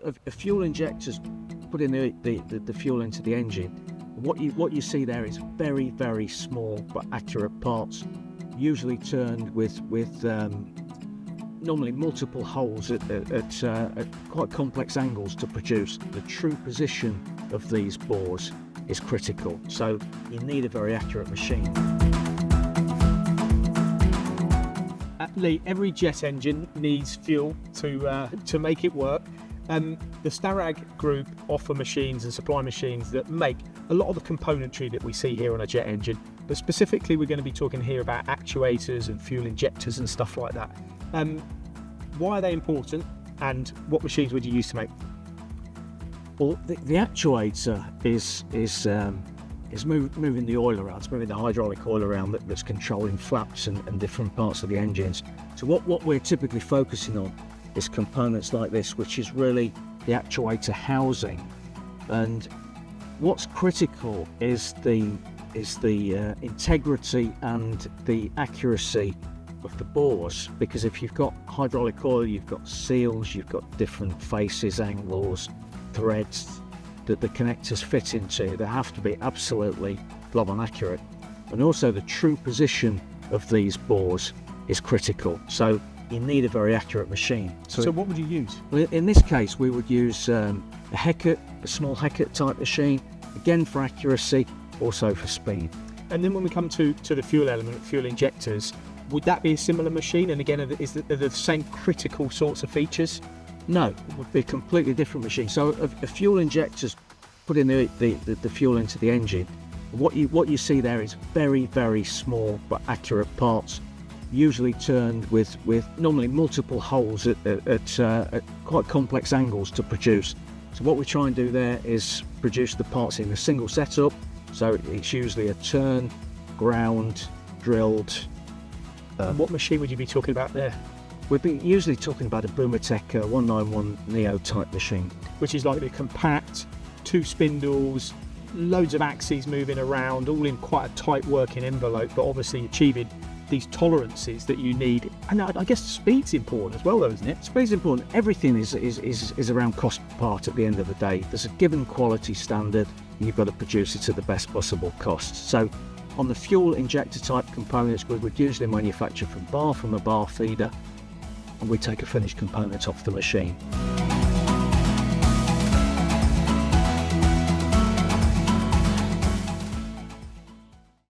a fuel injectors putting the fuel into the engine. What you see there is very, very small but accurate parts, usually turned with normally multiple holes at quite complex angles to produce. The true position of these bores is critical, so you need a very accurate machine. Lee, every jet engine needs fuel to make it work. The Starrag Group offer machines and supply machines that make a lot of the componentry that we see here on a jet engine, but specifically we're going to be talking here about actuators and fuel injectors and stuff like that. Why are they important, and what machines would you use to make? Well, the actuator is moving the oil around. It's moving the hydraulic oil around that's controlling flaps and different parts of the engines. So what we're typically focusing on is components like this, which is really the actuator housing. And what's critical is the integrity and the accuracy of the bores, because if you've got hydraulic oil, you've got seals, you've got different faces, angles, threads that the connectors fit into. They have to be absolutely blob on accurate, and also the true position of these bores is critical, so you need a very accurate machine. So what would you use? Well, in this case we would use a Heckert, a small Heckert type machine, again for accuracy, also for speed. And then when we come to the fuel element, fuel injectors, would that be a similar machine? And again, are the same critical sorts of features? No, it would be a completely different machine. So a fuel injectors putting the fuel into the engine. What you see there is very, very small but accurate parts, usually turned with normally multiple holes at quite complex angles to produce. So what we try and do there is produce the parts in a single setup. So it's usually a turn, ground, drilled. What machine would you be talking about there? We'd be usually talking about a Bumotec 191 Neo type machine. Which is like the compact, 2 spindles, loads of axes moving around, all in quite a tight working envelope, but obviously achieving these tolerances that you need. And I guess speed's important as well though, isn't it? Speed's important. Everything is around cost part at the end of the day. There's a given quality standard, and you've got to produce it at the best possible cost. So on the fuel injector type components, we would usually manufacture from a bar feeder, and we take a finished component off the machine.